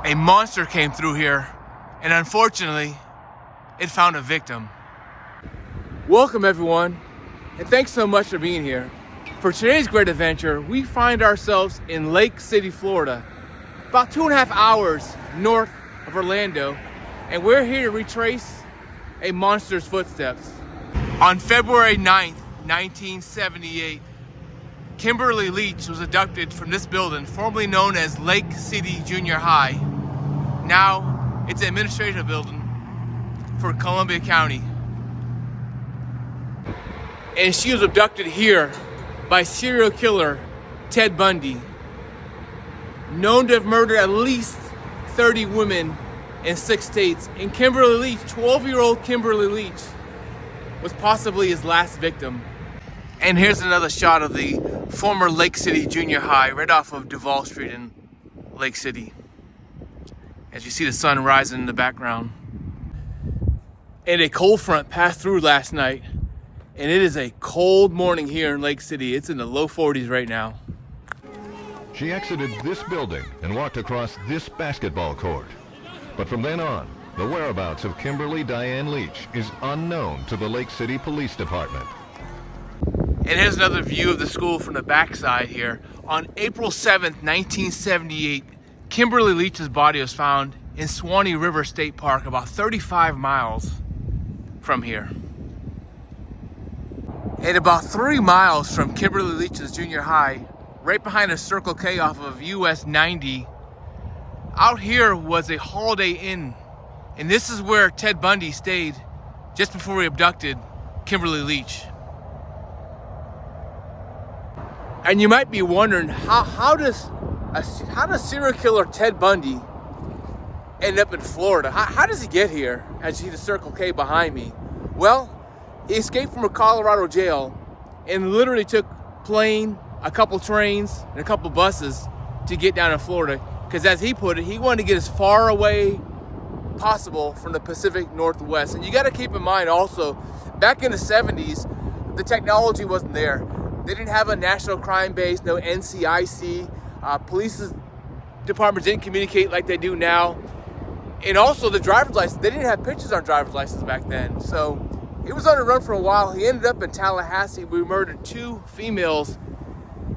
a monster came through here, and unfortunately, it found a victim. Welcome everyone, and thanks so much for being here. For today's great adventure, we find ourselves in Lake City, Florida, about 2.5 hours north of Orlando, and we're here to retrace a monster's footsteps. On February 9th, 1978, Kimberly Leach was abducted from this building, formerly known as Lake City Junior High. Now, it's an administrative building for Columbia County. And she was abducted here by serial killer Ted Bundy, known to have murdered at least 30 women in 6 states. And Kimberly Leach, 12-year-old Kimberly Leach, was possibly his last victim. And here's another shot of the former Lake City Junior High, right off of Duval Street in Lake City, as you see the sun rising in the background. And a cold front passed through last night, and it is a cold morning here in Lake City. It's in the low 40s right now. She exited this building and walked across this basketball court. But from then on, the whereabouts of Kimberly Diane Leach is unknown to the Lake City Police Department. And here's another view of the school from the backside here. On April 7th, 1978, Kimberly Leach's body was found in Swanee River State Park, about 35 miles from here. And about 3 miles from Kimberly Leach's junior high, right behind a Circle K off of US 90, out here was a Holiday Inn. And this is where Ted Bundy stayed just before he abducted Kimberly Leach. And you might be wondering, how does serial killer Ted Bundy end up in Florida? How does he get here? As you see the Circle K behind me. Well, he escaped from a Colorado jail and literally took plane, a couple trains, and a couple buses to get down in Florida. Because as he put it, he wanted to get as far away possible from the Pacific Northwest. And you got to keep in mind also, back in the 70s, the technology wasn't there. They didn't have a national crime base, no NCIC. Police departments didn't communicate like they do now. And also the driver's license, they didn't have pictures on driver's license back then. So he was on the run for a while. He ended up in Tallahassee. We murdered 2 females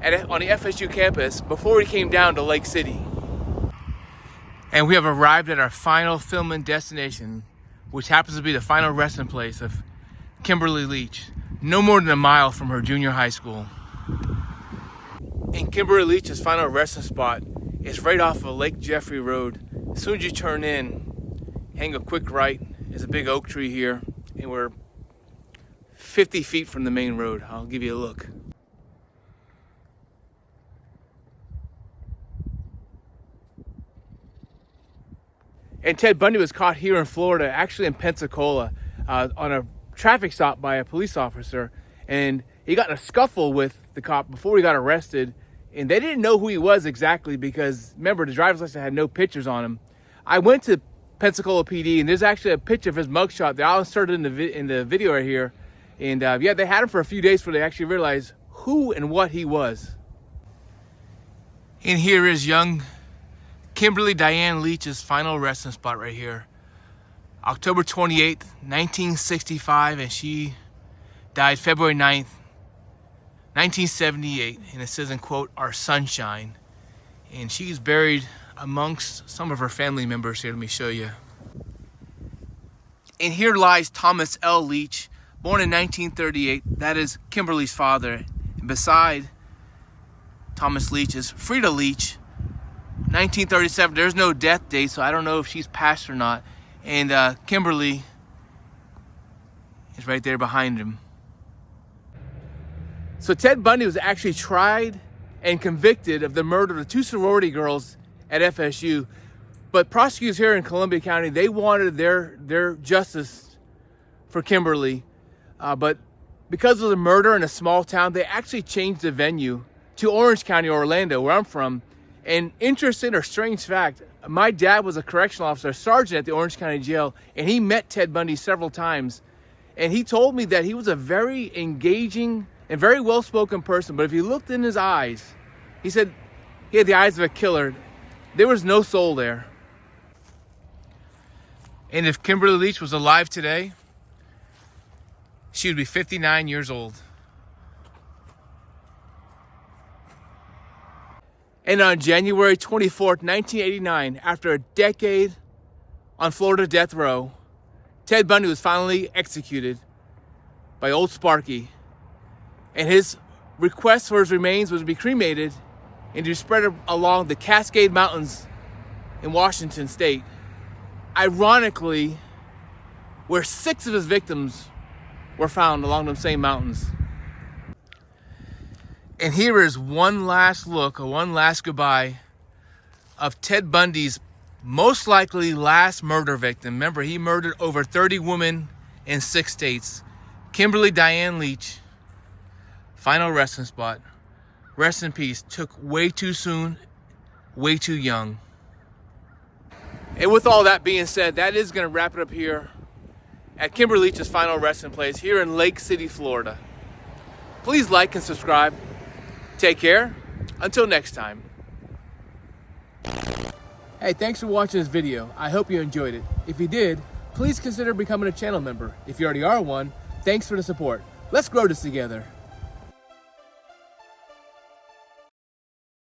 on the FSU campus before he came down to Lake City. And we have arrived at our final filming destination, which happens to be the final resting place of Kimberly Leach, no more than a mile from her junior high school. And Kimberly Leach's final resting spot is right off of Lake Jeffrey Road. As soon as you turn in, hang a quick right. There's a big oak tree here, and we're 50 feet from the main road. I'll give you a look. And Ted Bundy was caught here in Florida, actually in Pensacola, on a traffic stop by a police officer, and he got in a scuffle with the cop before he got arrested, and they didn't know who he was exactly because, remember, the driver's license had no pictures on him. I went to Pensacola PD, and there's actually a picture of his mugshot that I'll insert it in the video right here, and yeah, they had him for a few days before they actually realized who and what he was. And here is young Kimberly Diane Leach's final resting spot right here. October 28th, 1965, and she died February 9th, 1978. And it says in quote, "Our sunshine." And she's buried amongst some of her family members here. Let me show you. And here lies Thomas L. Leach, born in 1938. That is Kimberly's father. And beside Thomas Leach is Frida Leach, 1937. There's no death date, so I don't know if she's passed or not. And Kimberly is right there behind him. So Ted Bundy was actually tried and convicted of the murder of the 2 sorority girls at FSU. But prosecutors here in Columbia County, they wanted their justice for Kimberly. But because of the murder in a small town, they actually changed the venue to Orange County, Orlando, where I'm from. And interesting or strange fact, my dad was a correctional officer, a sergeant at the Orange County Jail, and he met Ted Bundy several times. And he told me that he was a very engaging and very well-spoken person, but if you looked in his eyes, he said he had the eyes of a killer. There was no soul there. And if Kimberly Leach was alive today, she would be 59 years old. And on January 24th, 1989, after a decade on Florida death row, Ted Bundy was finally executed by Old Sparky. And his request for his remains was to be cremated and to be spread along the Cascade Mountains in Washington state. Ironically, where 6 of his victims were found along those same mountains. And here is one last look, or one last goodbye of Ted Bundy's most likely last murder victim. Remember, he murdered over 30 women in 6 states. Kimberly Diane Leach, final resting spot. Rest in peace. Took way too soon, way too young. And with all that being said, that is going to wrap it up here at Kimberly Leach's final resting place here in Lake City, Florida. Please like and subscribe. Take care. Until next time. Hey, thanks for watching this video. I hope you enjoyed it. If you did, please consider becoming a channel member. If you already are one, thanks for the support. Let's grow this together.